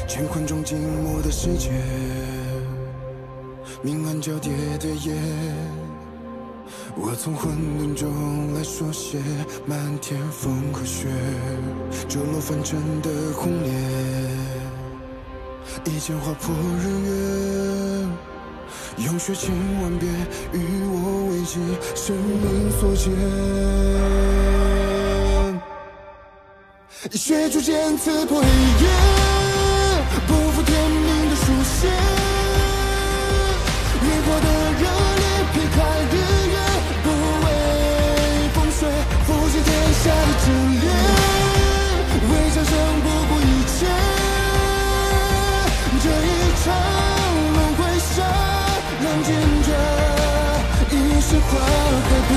乾坤中静默的世界，明暗交叠的夜，我从混沌中来书写漫天风和雪，坠落凡尘的红莲，一剑划破日月，用血千万遍与我为己，生命所见。血逐渐刺破黑夜，不负天命的书写，烈火的热烈劈开日月，不畏风雪，负尽天下的真烈，为战胜不顾一切，这一场轮回下，让见证一世化改变。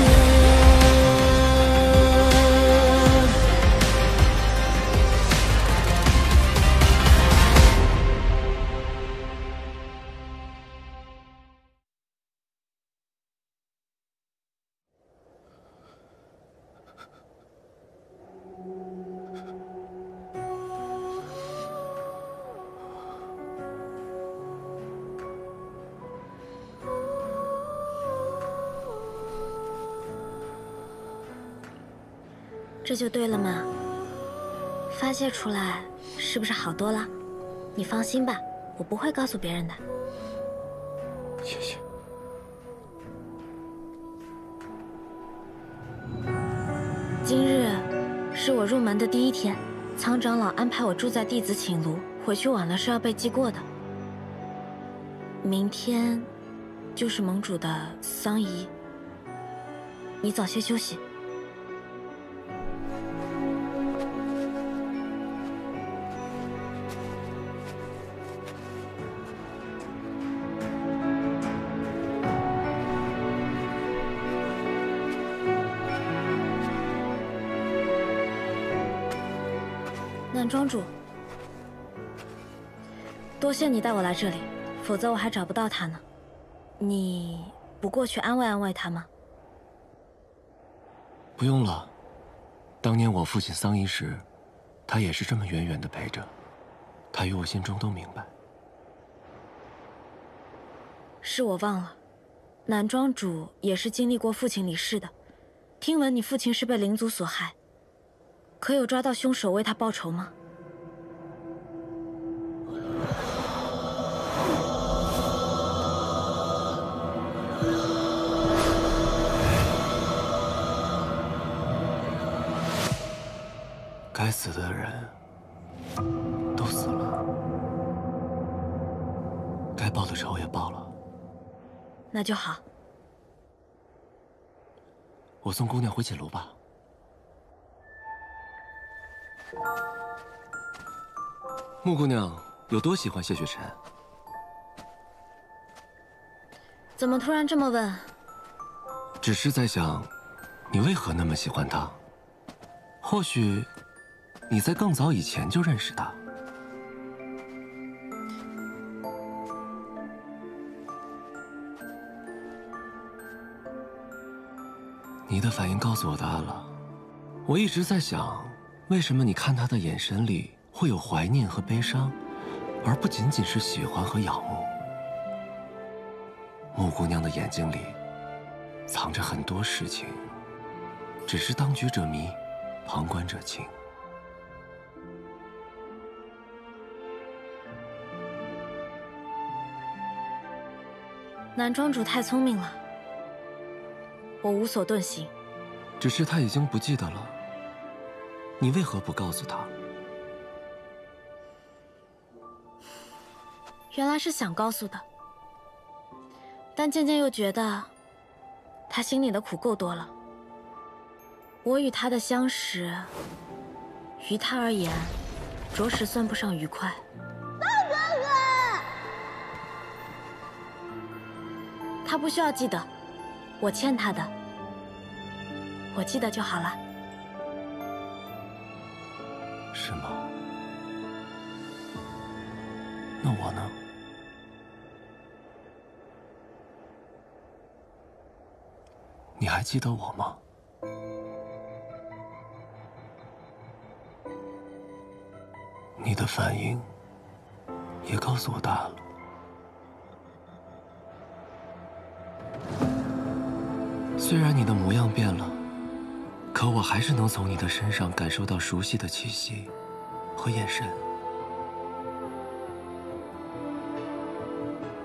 这就对了嘛，发泄出来是不是好多了？你放心吧，我不会告诉别人的。谢谢。今日是我入门的第一天，苍长老安排我住在弟子寝庐，回去晚了是要被记过的。明天就是盟主的丧仪，你早些休息。南庄主，多谢你带我来这里，否则我还找不到他呢。你不过去安慰安慰他吗？不用了，当年我父亲丧仪时，他也是这么远远的陪着，他与我心中都明白。是我忘了，南庄主也是经历过父亲离世的，听闻你父亲是被灵族所害。可有抓到凶手为他报仇吗？该死的人都死了，该报的仇也报了。那就好。我送姑娘回寝庐吧。穆姑娘有多喜欢谢雪晨？怎么突然这么问？只是在想，你为何那么喜欢他？或许你在更早以前就认识他。你的反应告诉我答案了。我一直在想，为什么你看他的眼神里会有怀念和悲伤，而不仅仅是喜欢和仰慕。穆姑娘的眼睛里藏着很多事情，只是当局者迷，旁观者清。南庄主太聪明了，我无所遁形。只是他已经不记得了，你为何不告诉他？原来是想告诉的，但渐渐又觉得他心里的苦够多了。我与他的相识，于他而言，着实算不上愉快。大哥哥，他不需要记得，我欠他的，我记得就好了。是吗？那我呢？你还记得我吗？你的反应也告诉我答案了。虽然你的模样变了，可我还是能从你的身上感受到熟悉的气息和眼神。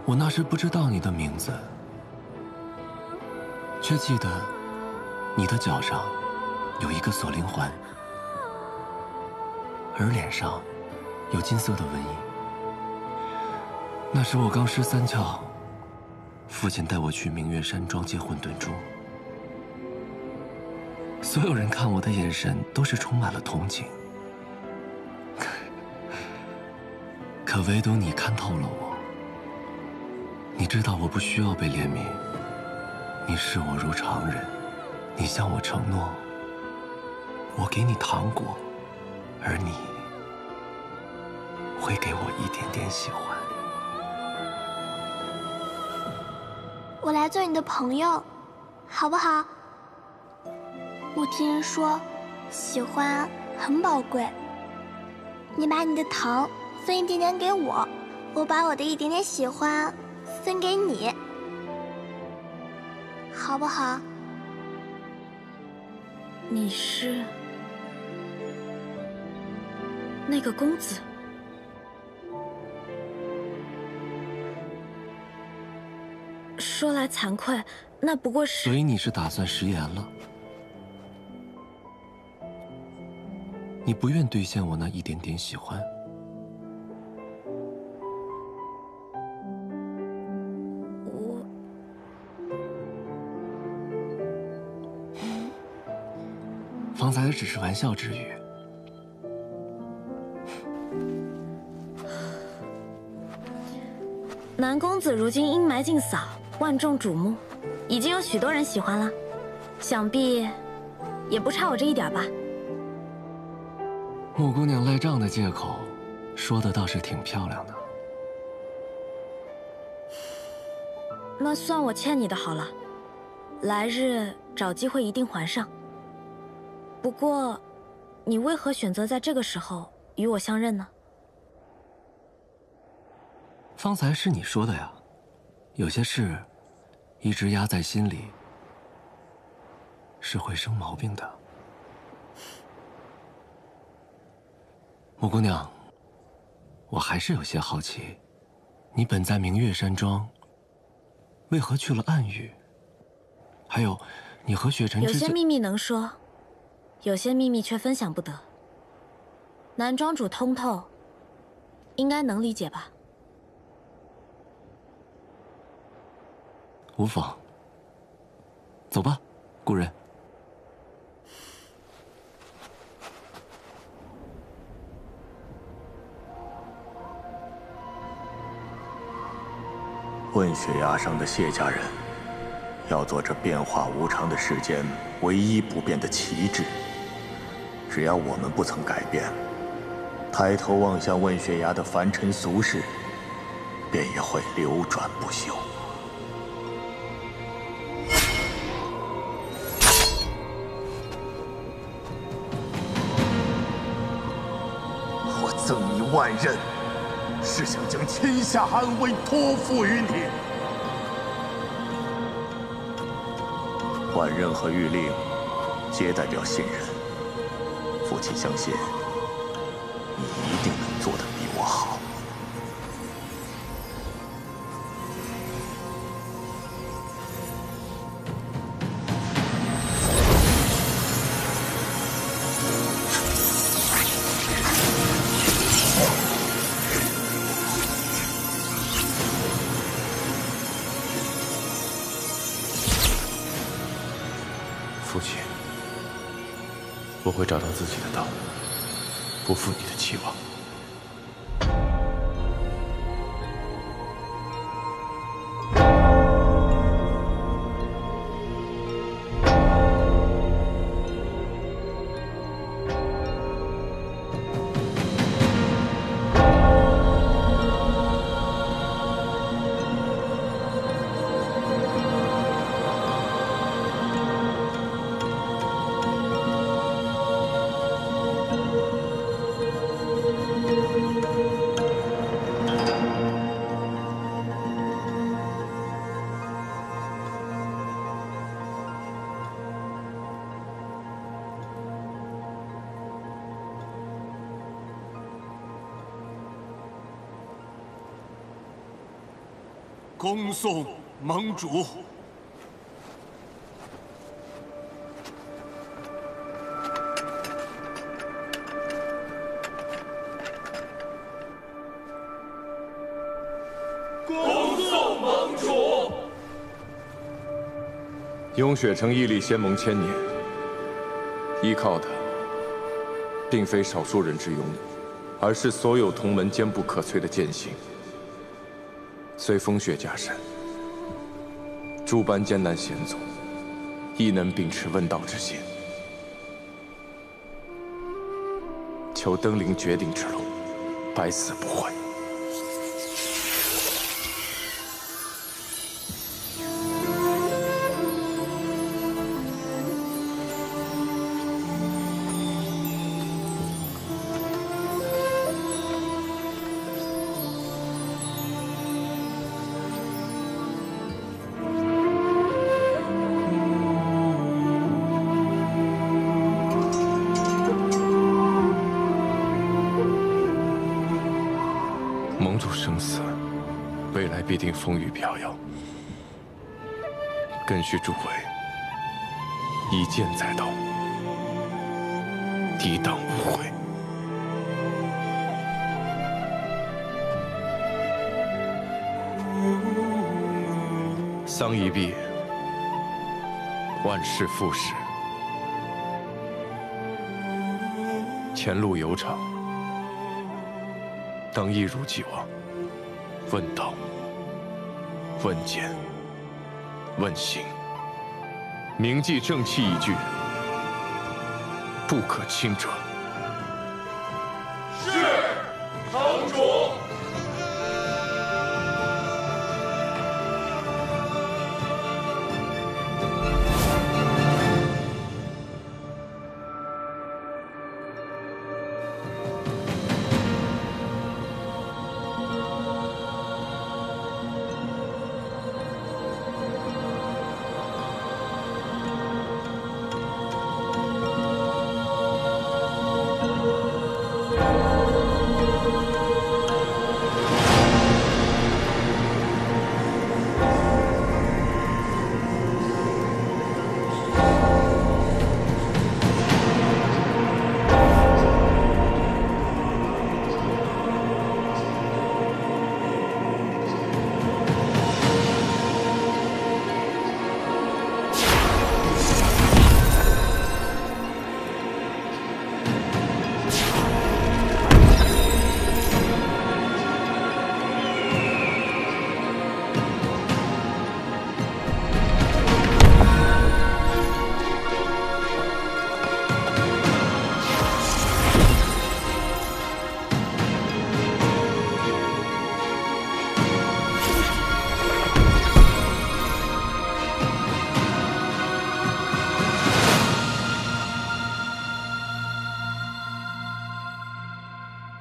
我那时不知道你的名字，却记得你的脚上有一个锁灵环，而脸上有金色的纹印。那时我刚失三窍，父亲带我去明月山庄接混沌珠。所有人看我的眼神都是充满了同情，可唯独你看透了我。你知道我不需要被怜悯，你视我如常人，你向我承诺，我给你糖果，而你会给我一点点喜欢。我来做你的朋友，好不好？我听人说，喜欢很宝贵。你把你的糖分一点点给我，我把我的一点点喜欢分给你，好不好？你是那个公子？说来惭愧，那不过是……所以你是打算食言了？你不愿兑现我那一点点喜欢？方才只是玩笑之语。南公子如今阴霾尽扫，万众瞩目，已经有许多人喜欢了，想必也不差我这一点吧。穆姑娘赖账的借口，说的倒是挺漂亮的。那算我欠你的好了，来日找机会一定还上。不过，你为何选择在这个时候与我相认呢？方才是你说的呀，有些事一直压在心里是会生毛病的。穆姑娘，我还是有些好奇，你本在明月山庄，为何去了暗域？还有，你和雪尘之间……有些秘密能说，有些秘密却分享不得。南庄主通透，应该能理解吧？无妨，走吧，故人。问血崖上的谢家人，要做这变化无常的世间唯一不变的旗帜。只要我们不曾改变，抬头望向问血崖的凡尘俗世，便也会流转不休。我赠你万仞，是想将天下安危托付于你。万仞和玉令，皆代表信任。父亲相信，你一定能做得比我好。父亲，我会找到自己的道，不负你的期望。恭送盟主。恭送盟主。雍雪城屹立仙盟千年，依靠的并非少数人之勇武，而是所有同门坚不可摧的剑行。虽风雪加身，诸般艰难险阻，亦能秉持问道之心，求登临绝顶之路，百死不悔。盟主生死，未来必定风雨飘摇，更需诸位一剑在刀，抵挡无悔。丧一毕，万事复始，前路悠长，当一如既往，问道、问剑、问行，铭记正气一句，不可轻者。是，城主。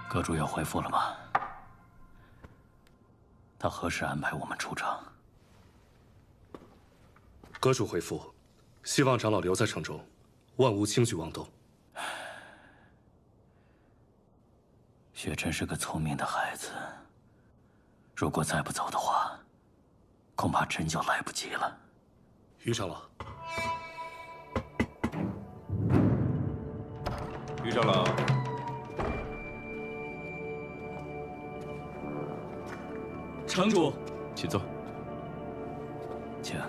阁主有回复了吗？他何时安排我们出城？阁主回复，希望长老留在城中，万无轻举妄动。雪晨是个聪明的孩子，如果再不走的话，恐怕真就来不及了。于长老，于长老。城主，请坐。请。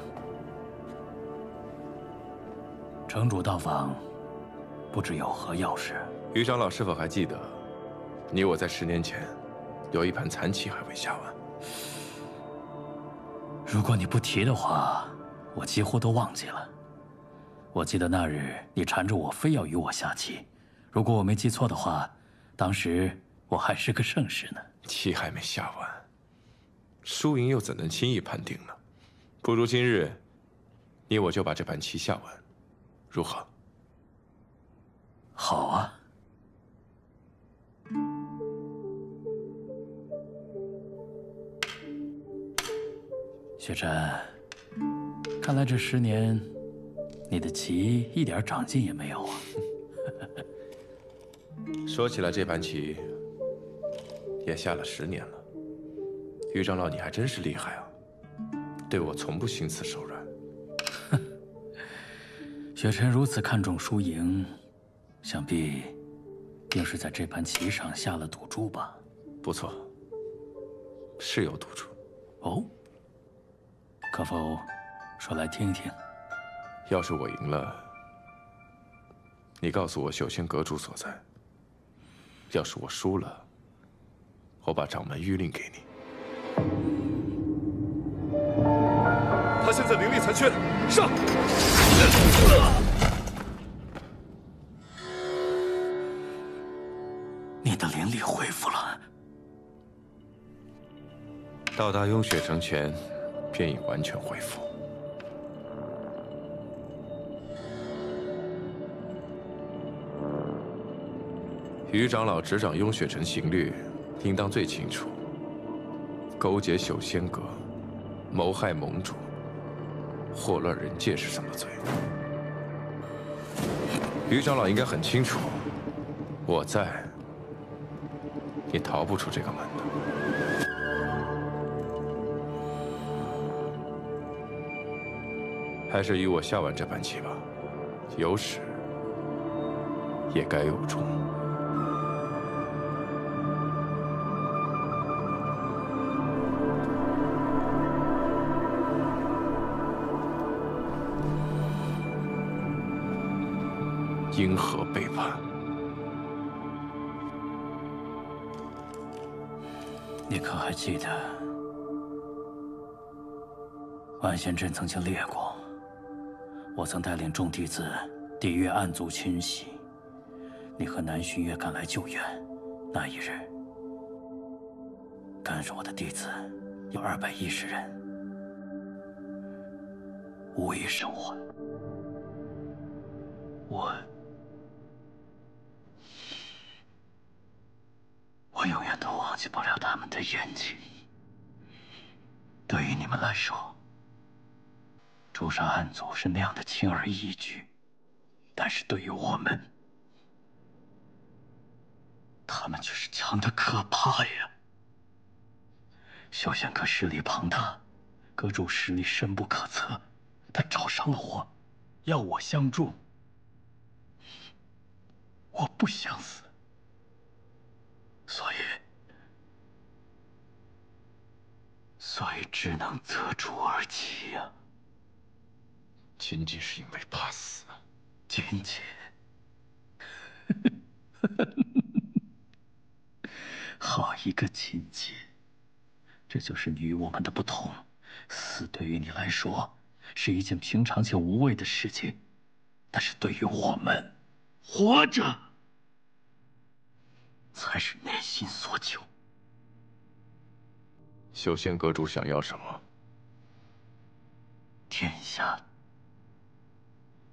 城主到访，不知有何要事？于长老是否还记得，你我在10年前有一盘残棋还未下完？如果你不提的话，我几乎都忘记了。我记得那日你缠着我，非要与我下棋。如果我没记错的话，当时我还是个圣士呢。棋还没下完，输赢又怎能轻易判定呢？不如今日，你我就把这盘棋下完，如何？好啊。雪晨，看来这10年，你的棋一点长进也没有啊。说起来，这盘棋也下了10年了。于长老，你还真是厉害啊！对我从不心慈手软。雪晨如此看重输赢，想必定是在这盘棋上下了赌注吧？不错，是有赌注。哦，可否说来听听？要是我赢了，你告诉我修仙阁主所在；要是我输了，我把掌门谕令给你。他现在灵力残缺，上！你的灵力恢复了。到达雍雪城前，便已完全恢复。于长老执掌雍雪城刑律，应当最清楚。勾结修仙阁，谋害盟主，祸乱人界是什么罪？于长老应该很清楚，我在，你逃不出这个门的。还是与我下完这盘棋吧，有始也该有终。因何背叛？你可还记得，万仙阵曾经裂过，我曾带领众弟子抵御暗族侵袭，你和南巡月赶来救援。那一日，跟着我的弟子有210人，无一生还。我永远都忘记不了他们的冤情。对于你们来说，诛杀暗族是那样的轻而易举，但是对于我们，他们却是强得可怕呀！修仙阁势力庞大，阁主实力深不可测，他找上了我，要我相助。我不想死，所以只能择主而起呀。仅仅是因为怕死？仅仅。好一个仅仅！这就是你与我们的不同。死对于你来说是一件平常且无谓的事情，但是对于我们，活着才是内心所求。修仙阁主想要什么？天下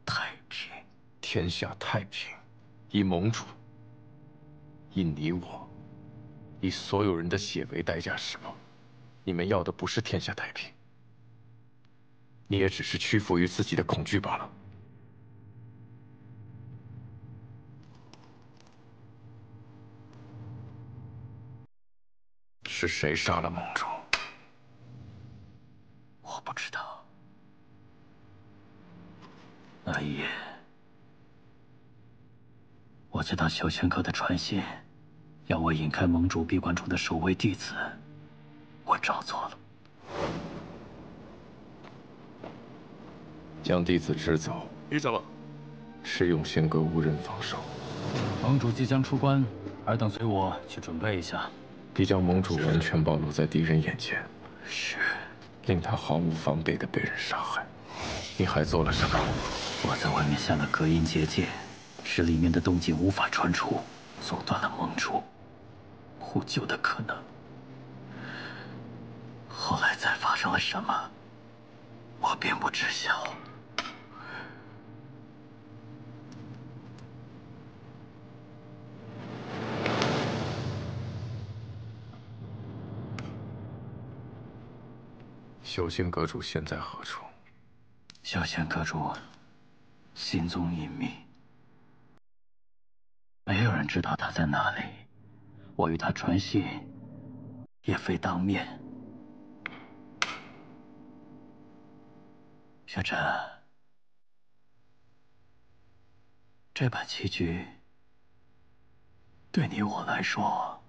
太平。天下太平，以盟主，以你我，以所有人的血为代价是吗？你们要的不是天下太平，你也只是屈服于自己的恐惧罢了。是谁杀了盟主？我不知道。那一夜，我接到修仙阁的传信，要我引开盟主闭关处的守卫弟子，我照做了。将弟子支走。于长老，是用仙阁无人防守。盟主即将出关，尔等随我去准备一下。必将盟主完全暴露在敌人眼前，是，令他毫无防备地被人杀害。你还做了什么？我在外面下了隔音结界，使里面的动静无法传出，阻断了盟主呼救的可能。后来再发生了什么，我并不知晓。修仙阁主现在何处？修仙阁主行踪隐秘，没有人知道他在哪里。我与他传信，也非当面。雪晨，这盘棋局对你我来说，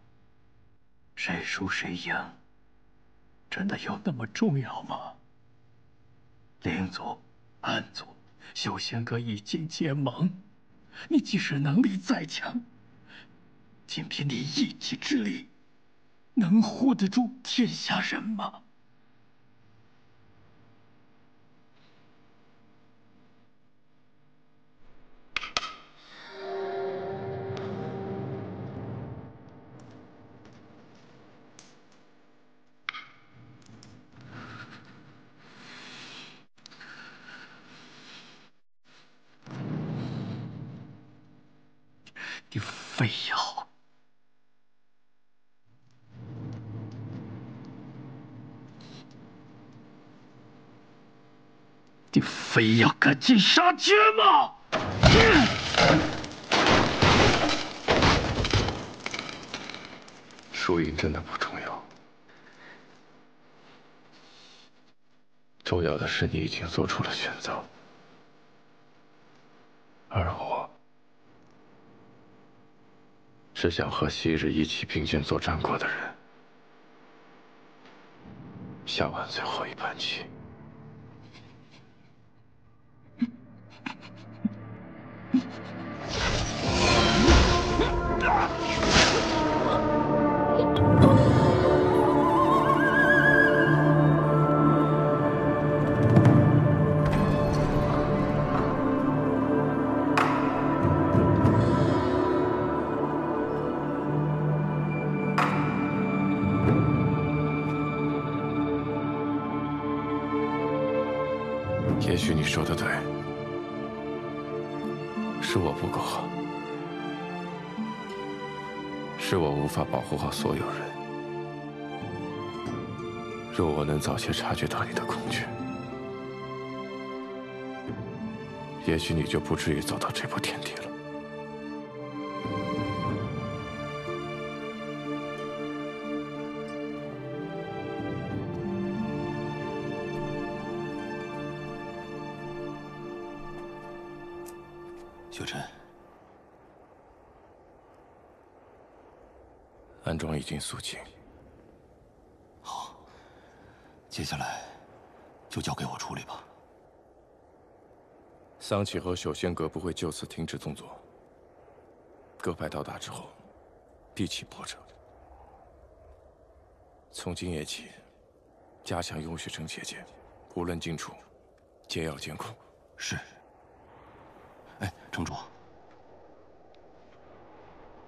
谁输谁赢，真的有那么重要吗？灵族、暗族、修仙阁已经结盟，你即使能力再强，仅凭你一己之力，能护得住天下人吗？你非要赶尽杀绝吗？输赢真的不重要，重要的是你已经做出了选择，而我是想和昔日一起并肩作战过的人下完最后一盘棋。也许你说的对，是我不够好，是我无法保护好所有人。若我能早些察觉到你的恐惧，也许你就不至于走到这步田地了。雪晨，安庄已经肃清。好，接下来就交给我处理吧。桑启和修仙阁不会就此停止动作。各派到达之后，必起波折。从今夜起，加强雍雪城结界，无论进出，皆要监控。是。哎，城主，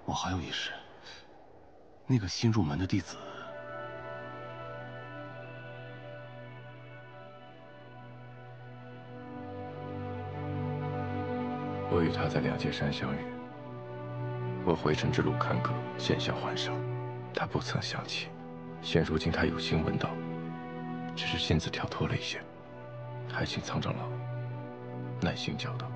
我还有一事。那个新入门的弟子，我与他在两界山相遇。我回尘之路坎坷，险象环生，他不曾想起。现如今他有心问道，只是性子跳脱了一些，还请苍长老耐心教导。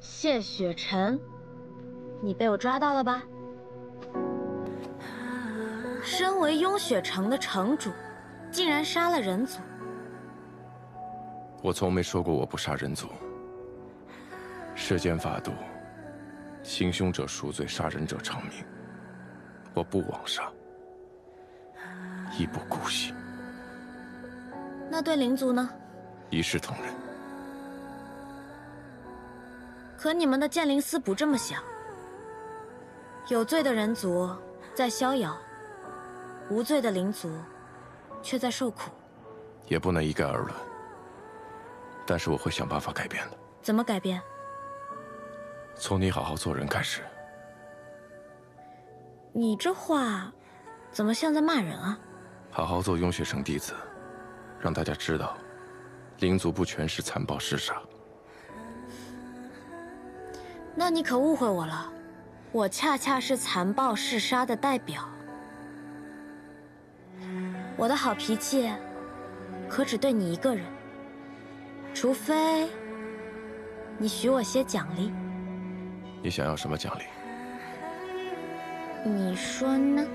谢雪晨，你被我抓到了吧？身为雍雪城的城主，竟然杀了人族。我从没说过我不杀人族。世间法度，行凶者赎罪，杀人者偿命。我不枉杀，亦不姑息。那对灵族呢？一视同仁。可你们的剑灵司不这么想，有罪的人族在逍遥，无罪的灵族却在受苦。也不能一概而论，但是我会想办法改变的。怎么改变？从你好好做人开始。你这话怎么像在骂人啊？好好做雍雪城弟子，让大家知道，灵族不全是残暴嗜杀。那你可误会我了。我恰恰是残暴嗜杀的代表。我的好脾气，可只对你一个人，除非你许我些奖励。你想要什么奖励？你说呢？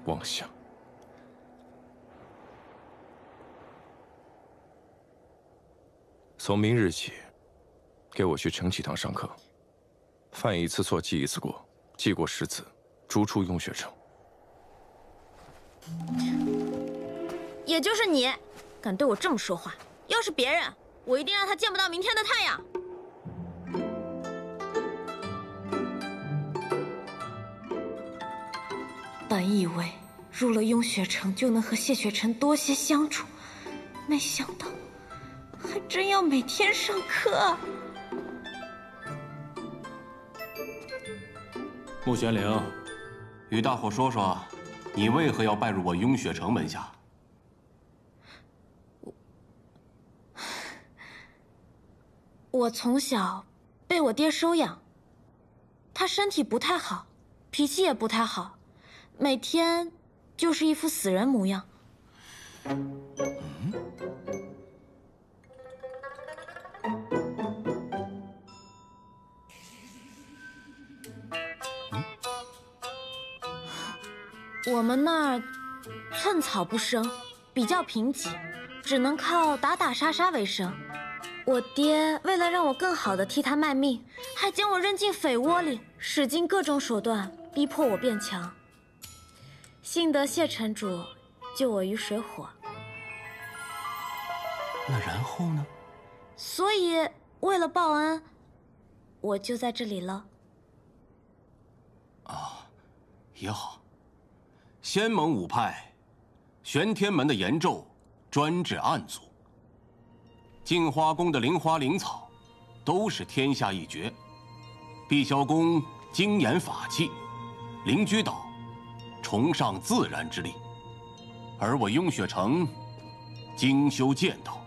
妄想。从明日起，给我去承启堂上课。犯一次错，记一次过，记过10次，逐出雍雪城。也就是你，敢对我这么说话。要是别人，我一定让他见不到明天的太阳。本以为入了雍雪城就能和谢雪晨多些相处，没想到还真要每天上课。穆玄灵，与大伙说说，你为何要拜入我雍雪城门下？我从小被我爹收养，他身体不太好，脾气也不太好，每天就是一副死人模样。我们那儿寸草不生，比较贫瘠，只能靠打打杀杀为生。我爹为了让我更好的替他卖命，还将我扔进匪窝里，使尽各种手段逼迫我变强。幸得谢城主救我于水火。那然后呢？所以为了报恩，我就在这里了。啊，也好。仙盟5派，玄天门的严胄专治暗族。镜花宫的灵花灵草，都是天下一绝。碧霄宫精研法器，灵居岛崇尚自然之力，而我雍雪城精修剑道。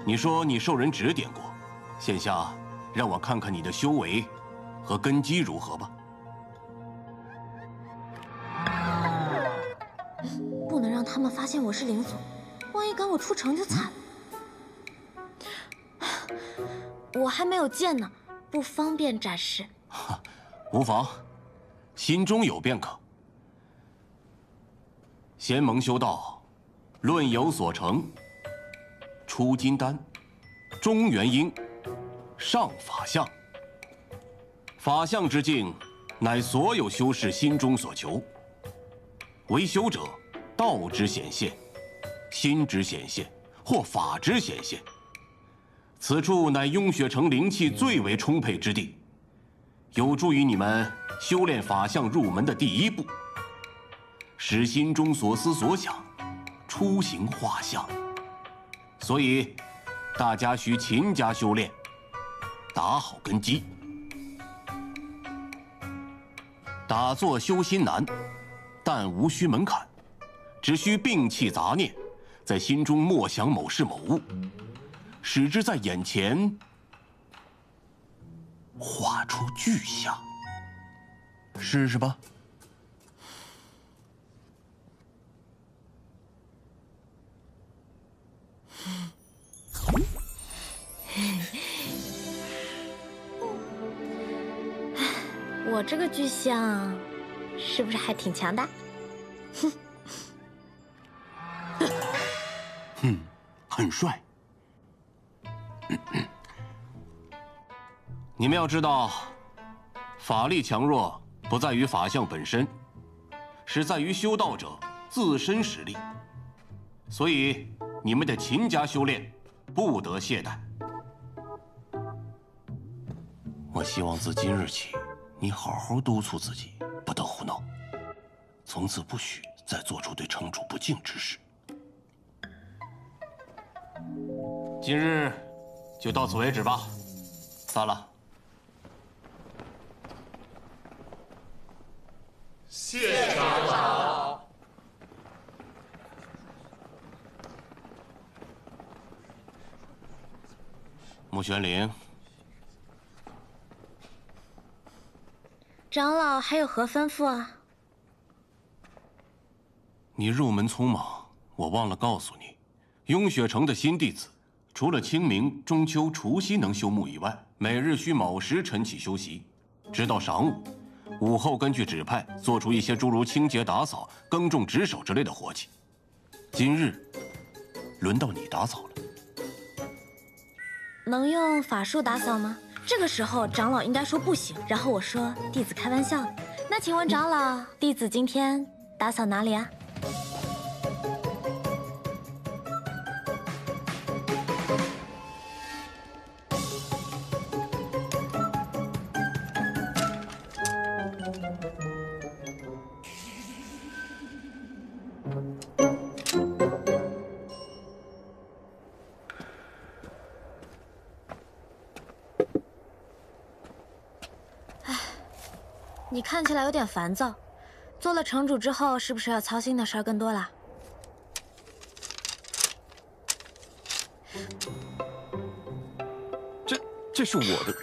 你说你受人指点过，现下让我看看你的修为和根基如何吧。不能让他们发现我是灵族，万一赶我出城就惨了。我还没有剑呢，不方便展示。无妨，心中有便可。仙盟修道，论有所成：出金丹，中元婴，上法相。法相之境，乃所有修士心中所求。为修者，道之显现，心之显现，或法之显现。此处乃雍雪城灵气最为充沛之地，有助于你们修炼法相入门的第一步，使心中所思所想出形画像。所以，大家需勤加修炼，打好根基。打坐修心难，但无需门槛，只需摒弃杂念，在心中默想某事某物。使之在眼前画出具象，试试吧。我这个具象是不是还挺强的？很帅。你们要知道，法力强弱不在于法相本身，是在于修道者自身实力。所以你们得勤加修炼，不得懈怠。我希望自今日起，你好好督促自己，不得胡闹，从此不许再做出对城主不敬之事。今日就到此为止吧，散了。谢长老。穆玄灵，长老还有何吩咐啊？你入门匆忙，我忘了告诉你，雍雪城的新弟子，除了清明、中秋、除夕能休沐以外，每日需卯时晨起休息，直到晌午。午后根据指派做出一些诸如清洁、打扫、耕种、值守之类的活计。今日，轮到你打扫了。能用法术打扫吗？这个时候长老应该说不行，然后我说弟子开玩笑的。那请问长老，弟子今天打扫哪里啊？你看起来有点烦躁，做了城主之后，是不是要操心的事儿更多了？这是我的。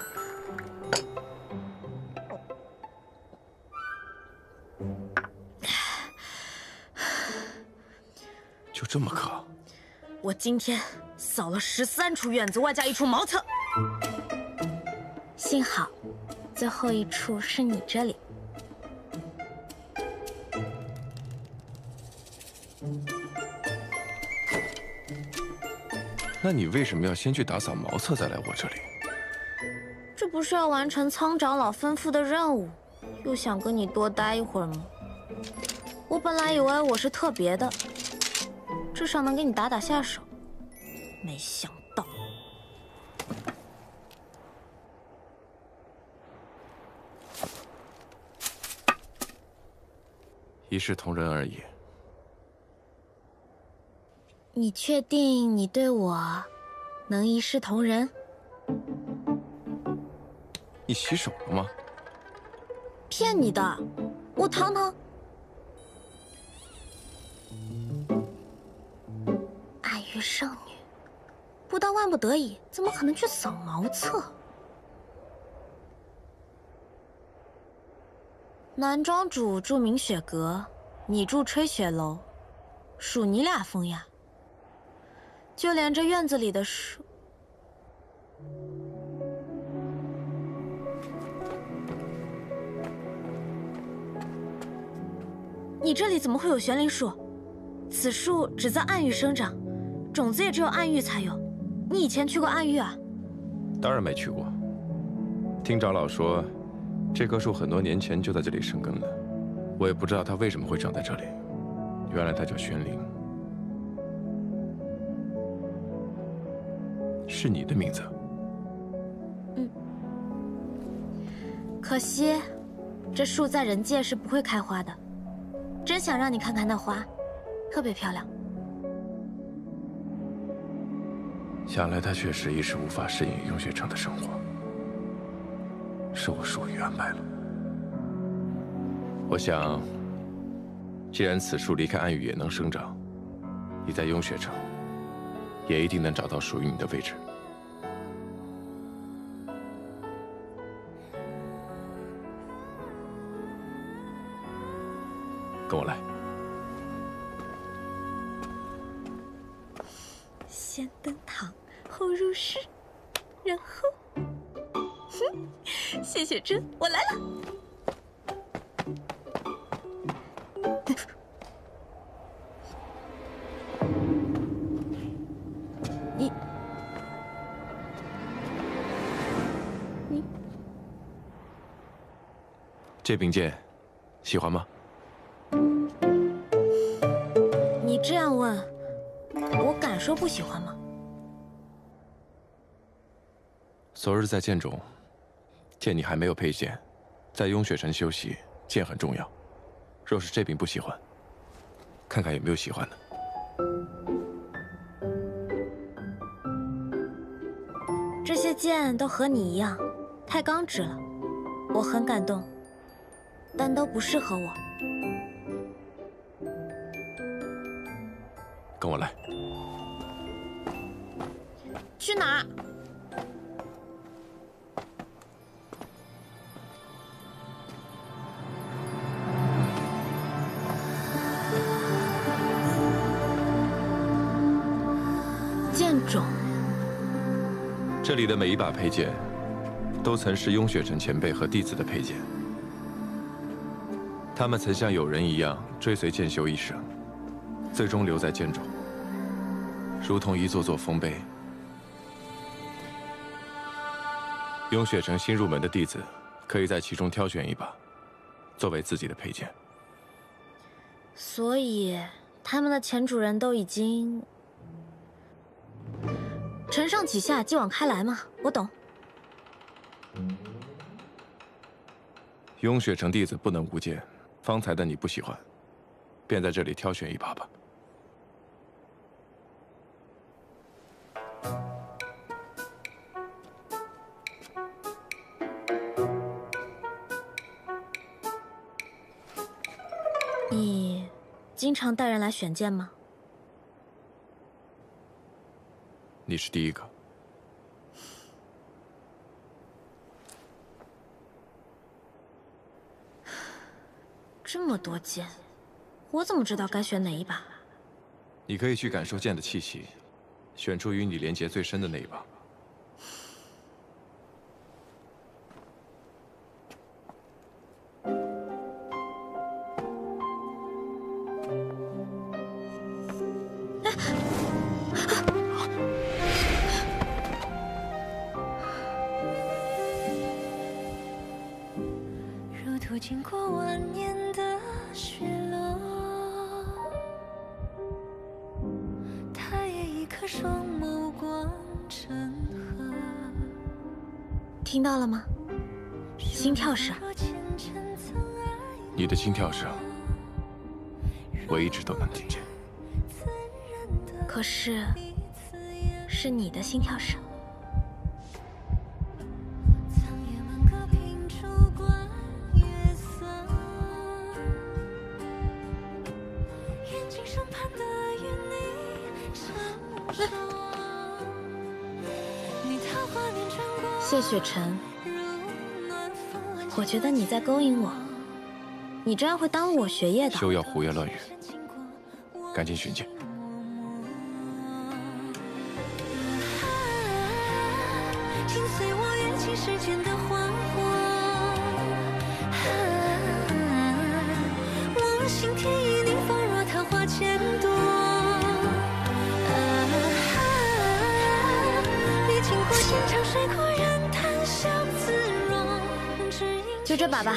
就这么渴？我今天扫了13处院子，外加1处茅厕。幸好，最后1处是你这里。那你为什么要先去打扫茅厕，再来我这里？这不是要完成苍长老吩咐的任务，又想跟你多待一会儿吗？我本来以为我是特别的，至少能给你打打下手，没想到。一视同仁而已。你确定你对我能一视同仁？你洗手了吗？骗你的，我堂堂暗域圣女，不到万不得已，怎么可能去扫茅厕？男庄主住明雪阁，你住吹雪楼，属你俩风呀。就连这院子里的树，你这里怎么会有玄灵树？此树只在暗域生长，种子也只有暗域才有。你以前去过暗域啊？当然没去过。听长老说，这棵树很多年前就在这里生根了，我也不知道它为什么会长在这里。原来它叫玄灵。是你的名字。嗯。可惜，这树在人界是不会开花的。真想让你看看那花，特别漂亮。想来他确实一时无法适应雍雪城的生活，是我疏于安排了。我想，既然此树离开暗域也能生长，你在雍雪城也一定能找到属于你的位置。跟我来。先登堂，后入室，然后，谢雪珍，我来了。你，这柄剑，喜欢吗？你这样问，我敢说不喜欢吗？昨日在剑中，见你还没有佩剑，在雍雪城休息，剑很重要。若是这柄不喜欢，看看有没有喜欢的。这些剑都和你一样，太刚直了，我很感动，但都不适合我。跟我来。去哪儿？剑种。这里的每一把佩剑，都曾是雍雪城前辈和弟子的佩剑。他们曾像友人一样追随剑修一生，最终留在剑中，如同一座座丰碑。雍雪城新入门的弟子，可以在其中挑选一把，作为自己的佩剑。所以，他们的前主人都已经承上启下，继往开来嘛。我懂。雍雪城弟子不能无剑，方才的你不喜欢，便在这里挑选一把吧。你经常带人来选剑吗？你是第一个。这么多剑，我怎么知道该选哪一把？你可以去感受剑的气息，选出与你连结最深的那一把。如途经过万年的雪落，他也一颗双眸光成河。听到了吗？心跳声。你的心跳声，我一直都能听见。可是，是你的心跳声。谢雪晨，我觉得你在勾引我，你这样会耽误我学业的。休要胡言乱语，赶紧寻剑。紧随我跃进世间的花火，我心田已凝放若桃花千朵。历经过千场水阔人谈笑自若，就这把吧。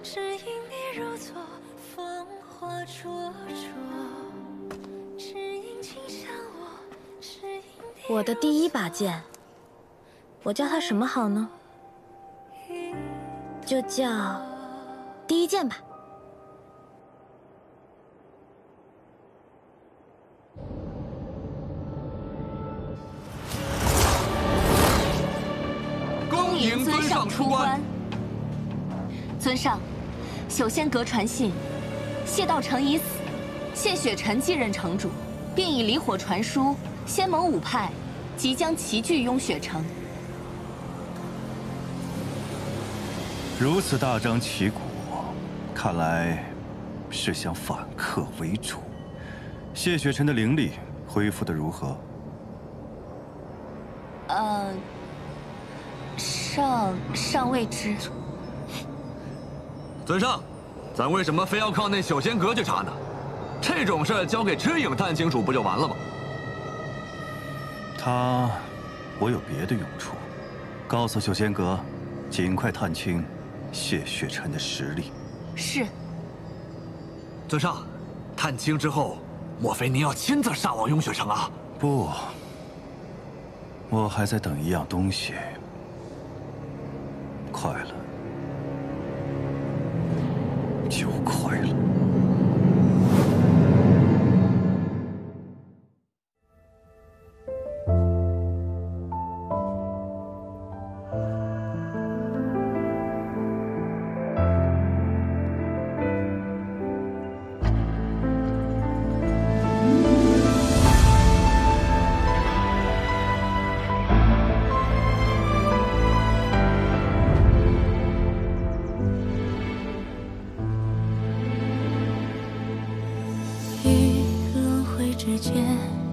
只因你如昨芳华灼灼，只因倾向我，只因你我的第一把剑，我叫它什么好呢？就叫第一剑吧。恭迎尊上出关。尊上，朽仙阁传信，谢道成已死，谢雪晨继任城主，并以离火传书，仙盟五派即将齐聚雍雪城。如此大张旗鼓，看来是想反客为主。谢雪晨的灵力恢复得如何？尚未知。尊上，咱为什么非要靠那朽仙阁去查呢？这种事交给知影探清楚不就完了吗？我有别的用处，告诉朽仙阁，尽快探清谢雪晨的实力。是。尊上，探清之后，莫非您要亲自杀往雍雪城啊？不，我还在等一样东西。快了，就快了。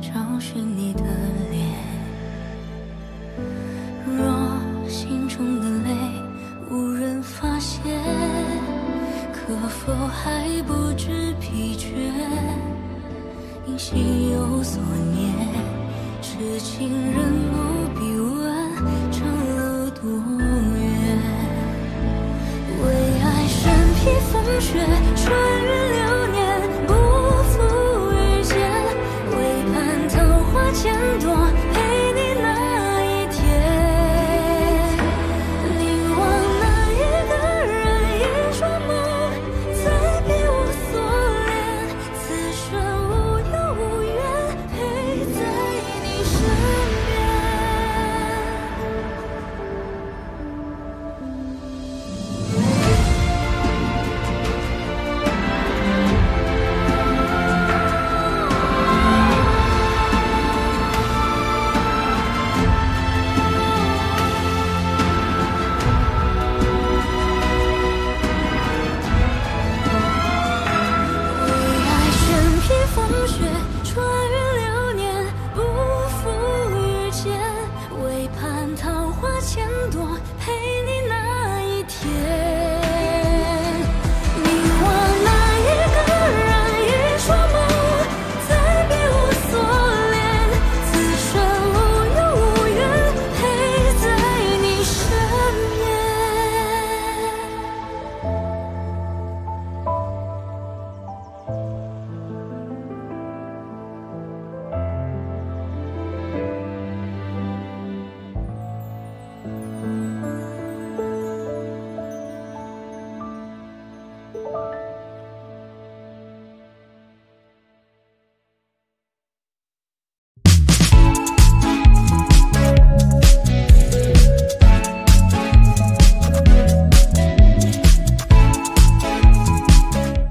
找寻你的脸。心有所念，痴情人偶笔问，长路多远？为爱身披风雪，穿越流